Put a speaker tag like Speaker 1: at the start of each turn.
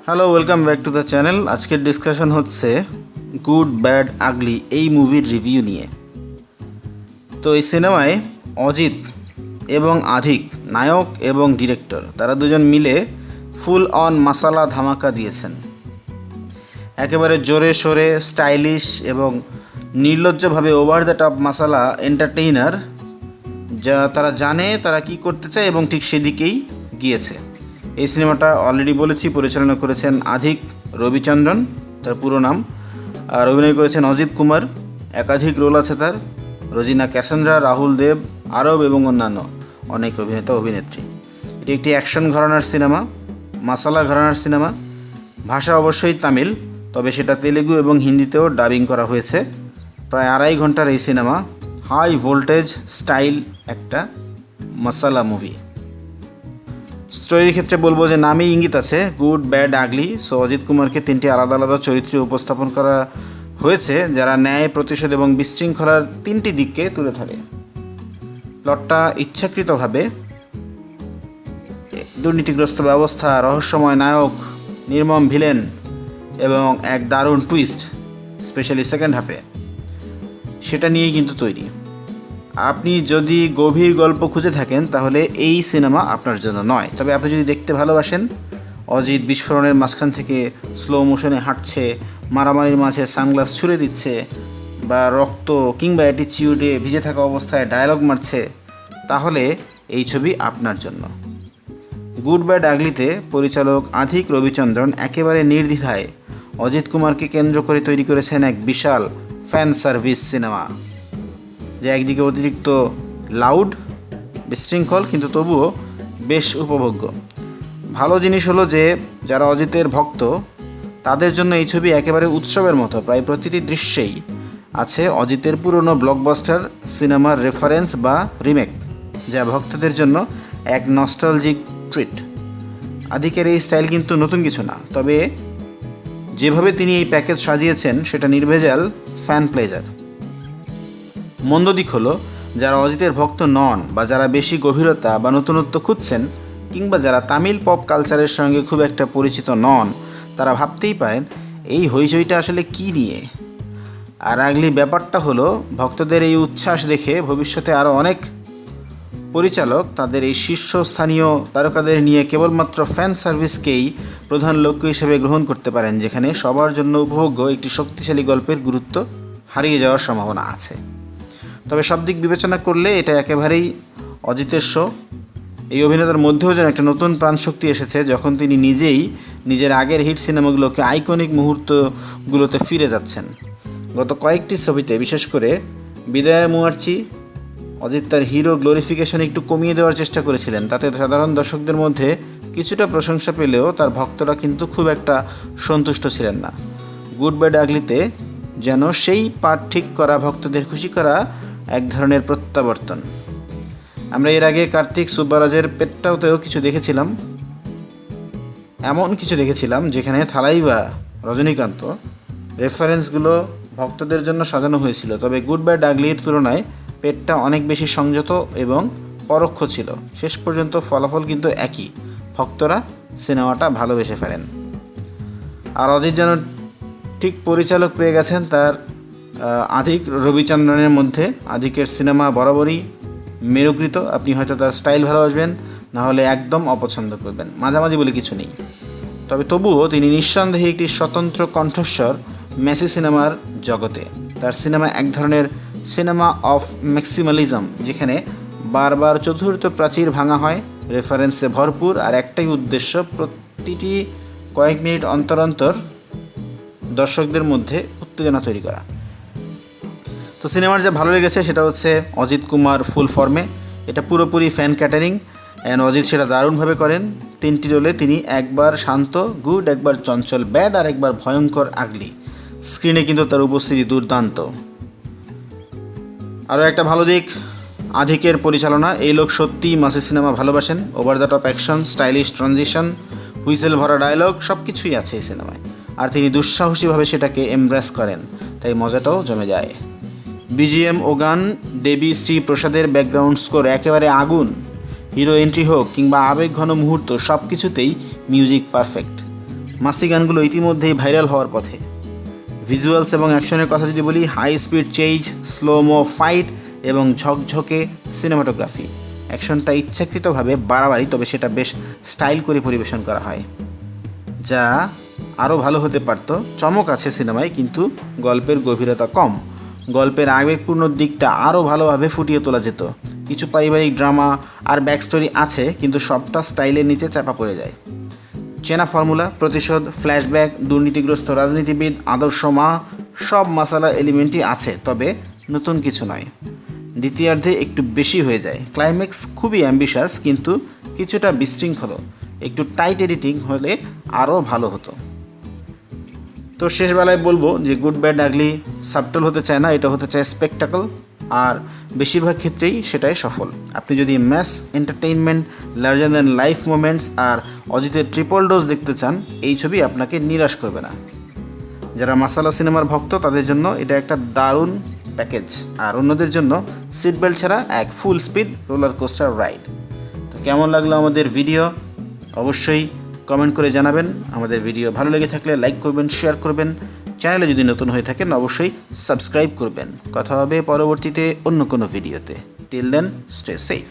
Speaker 1: Hello, welcome back to the channel. আজকের discussion হচ্ছে good bad আগলি এই মুভির রিভিউ নিয়ে। তো এই সিনেমায় অজিত এবং আধিক নায়ক এবং ডিরেক্টর তারা দুজন মিলে ফুল অন মাসালা ধামাকা দিয়েছেন। একেবারে জোরে সোরে স্টাইলিশ এবং নির্লজ্জভাবে ওভার দ্য টপ মাসালা এন্টারটেইনার, যা তারা জানে তারা কি করতে চায় এবং ঠিক সেদিকেই গিয়েছে। এই সিনেমাটা অলরেডি বলেছি পরিচালনা করেছেন আধিক রবিচন্দ্রন, তার পুরো নাম। আর অভিনয় করেছেন অজিত কুমার, একাধিক রোল আছে তার, রোজিনা ক্যাসেন্দ্রা, রাহুল দেব, আরব এবং অন্যান্য অনেক অভিনেতা অভিনেত্রী। এটি একটি অ্যাকশন ঘরানার সিনেমা, মাসালা ঘরানার সিনেমা। ভাষা অবশ্যই তামিল, তবে সেটা তেলেগু এবং হিন্দিতেও ডাবিং করা হয়েছে। প্রায় 2.5 ঘন্টার এই সিনেমা হাই ভোল্টেজ স্টাইল একটা মাসালা মুভি। স্টোরির ক্ষেত্রে বলবো যে নামেই ইঙ্গিত আছে গুড ব্যাড আগলি। সো অজিত কুমারকে 3টি আলাদা আলাদা চরিত্রে উপস্থাপন করা হয়েছে, যারা ন্যায়, প্রতিশোধ এবং বিশৃঙ্খলার 3টি দিককে তুলে ধরে। প্লটটা ইচ্ছাকৃতভাবে দুর্নীতিগ্রস্ত ব্যবস্থা, রহস্যময় নায়ক, নির্মম ভিলেন এবং এক দারুণ টুইস্ট, স্পেশালি সেকেন্ড হাফে, সেটা নিয়েই কিন্তু তৈরি। আপনি যদি গভীর গল্প খুঁজে থাকেন তাহলে এই সিনেমা আপনার জন্য নয়। তবে আপনি যদি দেখতে ভালোবাসেন, অজিত বিস্ফোরণের মাঝখান থেকে স্লো মোশনে হাঁটছে, মারামারির মাঝে সানগ্লাস ছুঁড়ে দিচ্ছে, বা রক্ত কিংবা অ্যাটিচিউডে ভিজে থাকা অবস্থায় ডায়লগ মারছে, তাহলে এই ছবি আপনার জন্য। গুড ব্যাড আগলিতে পরিচালক আধিক রবিচন্দ্রন একেবারে নির্দ্বিধায় অজিত কুমারকে কেন্দ্র করে তৈরি করেছেন এক বিশাল ফ্যান সার্ভিস সিনেমা, যা একদিকে অতিরিক্ত লাউড, বিশৃঙ্খল, কিন্তু তবুও বেশ উপভোগ্য। ভালো জিনিস হলো যে যারা অজিতের ভক্ত তাদের জন্য এই ছবি একেবারে উৎসবের মতো। প্রায় প্রতিটি দৃশ্যেই আছে অজিতের পুরনো ব্লকবাস্টার সিনেমার রেফারেন্স বা রিমেক, যা ভক্তদের জন্য এক নস্টালজিক ট্রিট। আধিকের এই স্টাইল কিন্তু নতুন কিছু না, তবে যেভাবে তিনি এই প্যাকেজ সাজিয়েছেন সেটা নির্ভেজাল ফ্যান প্লেজার। মন্দ দিক হলো যারা অজিতের ভক্ত নন, বা যারা বেশি গভীরতা বা নতুনত্ব খুঁজছেন, কিংবা যারা তামিল পপ কালচারের সঙ্গে খুব একটা পরিচিত নন, তারা ভাবতেই পারেন এই হইচইটা আসলে কী নিয়ে। আর আগলি ব্যাপারটা হলো ভক্তদের এই উচ্ছ্বাস দেখে ভবিষ্যতে আরও অনেক পরিচালক তাদের এই শীর্ষস্থানীয় তারকাদের নিয়ে কেবলমাত্র ফ্যান সার্ভিসকেই প্রধান লক্ষ্য হিসেবে গ্রহণ করতে পারেন, যেখানে সবার জন্য উপভোগ্য একটি শক্তিশালী গল্পের গুরুত্ব হারিয়ে যাওয়ার সম্ভাবনা আছে। তবে সব দিক বিবেচনা করলে এটা একেবারেই অজিতের শো। এই অভিনেতার মধ্যেও যেন একটা নতুন প্রাণশক্তি এসেছে যখন তিনি নিজেই নিজের আগের হিট সিনেমাগুলোকে আইকনিক মুহূর্তগুলোতে ফিরে যাচ্ছেন। গত কয়েকটি ছবিতে, বিশেষ করে বিদায় মুয়ার্চি, অজিত তার হিরো গ্লোরিফিকেশন একটু কমিয়ে দেওয়ার চেষ্টা করেছিলেন। তাতে সাধারণ দর্শকদের মধ্যে কিছুটা প্রশংসা পেলেও তার ভক্তরা কিন্তু খুব একটা সন্তুষ্ট ছিলেন না। গুড ব্যাড আগলিতে যেন সেই পাঠ ঠিক করা, ভক্তদের খুশি করা এক ধরনের প্রত্যাবর্তন। আমরা এর আগে কার্তিক সুব্বারাজের পেট্টাওতেও কিছু দেখেছিলাম, এমন কিছু দেখেছিলাম যেখানে থালাইভা, রজনীকান্ত রেফারেন্সগুলো ভক্তদের জন্য সাজানো হয়েছিল। তবে গুড ব্যাড আগলির তুলনায় পেটটা অনেক বেশি সংযত এবং পরোক্ষ ছিল। শেষ পর্যন্ত ফলাফল কিন্তু একই, ভক্তরা সিনেমাটা ভালোবেসে ফেলেন। আর অজিত যেন ঠিক পরিচালক পেয়ে গেছেন তার আধিক রবিচন্দ্রনের মধ্যে। আধিকের সিনেমা বরাবরই মেরুকৃত, আপনি হয়তো তার স্টাইল ভালোবাসবেন, না হলে একদম অপছন্দ করবেন, মাঝামাঝি বলে কিছু নেই। তবে তবুও তিনি নিঃসন্দেহে একটি স্বতন্ত্র কণ্ঠস্বর মেসি সিনেমার জগতে। তার সিনেমা এক ধরনের সিনেমা অফ ম্যাক্সিমালিজম, যেখানে বারবার চতুর্থ প্রাচীর ভাঙা হয়, রেফারেন্সে ভরপুর, আর একটাই উদ্দেশ্য প্রতিটি কয়েক মিনিট অন্তর অন্তর দর্শকদের মধ্যে উত্তেজনা তৈরি করা। তো সিনেমার যা ভালো লেগেছে সেটা হচ্ছে অজিত কুমার ফুল ফর্মে। এটা পুরোপুরি ফ্যান ক্যাটারিং, অ্যান্ড অজিত সেটা দারুণভাবে করেন। 3টি রোলে তিনি একবার শান্ত গুড, একবার চঞ্চল ব্যাড, আর একবার ভয়ঙ্কর আগলি। স্ক্রিনে কিন্তু তার উপস্থিতি দুর্দান্ত। আরও একটা ভালো দিক আধিকের পরিচালনা। এই লোক সত্যিই মাসি সিনেমা ভালোবাসেন। Over the top action, stylish transition, whistle ভরা ডায়লগ, সব কিছুই আছে এই সিনেমায়। আর তিনি দুঃসাহসীভাবে সেটাকে এমব্রেস করেন, তাই মজাটাও জমে যায়। বিজিএম ও গান, দেবী শ্রী প্রসাদের ব্যাকগ্রাউন্ড স্কোর একেবারে আগুন। হিরো এন্ট্রি হোক কিংবা আবেগ ঘন মুহূর্ত, সব কিছুতেই মিউজিক পারফেক্ট। মাসি গানগুলো ইতিমধ্যেই ভাইরাল হওয়ার পথে। ভিজুয়ালস এবং অ্যাকশনের কথা যদি বলি, high speed change, slomo fight এবং ঝকঝকে সিনেমাটোগ্রাফি। অ্যাকশনটা ইচ্ছাকৃতভাবে বাড়াবাড়ি, তবে সেটা বেশ স্টাইল করে পরিবেশন করা হয়, যা আরও ভালো হতে পারত। চমক আছে সিনেমায়, কিন্তু গল্পের গভীরতা কম। গল্পের আবেগপূর্ণ দিকটা আরও ভালোভাবে ফুটিয়ে তোলা যেত। কিছু পারিবারিক ড্রামা আর ব্যাকস্টোরি আছে, কিন্তু সবটা স্টাইলের নিচে চাপা পড়ে যায়। চেনা ফর্মুলা, প্রতিশোধ, ফ্ল্যাশব্যাক, দুর্নীতিগ্রস্ত রাজনীতিবিদ, আদর্শ মা, সব মশালা এলিমেন্টই আছে, তবে নতুন কিছু নয়। দ্বিতীয়ার্ধে একটু বেশি হয়ে যায়। ক্লাইম্যাক্স খুবই অ্যাম্বিশাস, কিন্তু কিছুটা বিশৃঙ্খল। একটু টাইট এডিটিং হলে আরও ভালো হতো। তো শেষবেলায় বলবো যে গুড ব্যাড আগলি সাবটল হতে চায় না, এটা হতে চায় স্পেকটাকল, আর বেশিরভাগ ক্ষেত্রেই সেটাই সফল। আপনি যদি mass entertainment, larger than life moments আর অজিতের ট্রিপল ডোজ দেখতে চান, এই ছবি আপনাকে নিরাশ করবে না। যারা মাসালা সিনেমার ভক্ত, তাদের জন্য এটা একটা দারুণ প্যাকেজ, আর অন্যদের জন্য সিট বেল্ট ছাড়া এক full speed roller coaster ride. তো কেমন লাগলো আমাদের ভিডিও অবশ্যই কমেন্ট করে জানাবেন। আমাদের ভিডিও ভালো লেগে থাকলে লাইক করবেন, শেয়ার করবেন। চ্যানেলে যদি নতুন হয়ে থাকেন অবশ্যই সাবস্ক্রাইব করবেন। কথা হবে পরবর্তীতে অন্য কোনো ভিডিওতে। Till then, stay safe.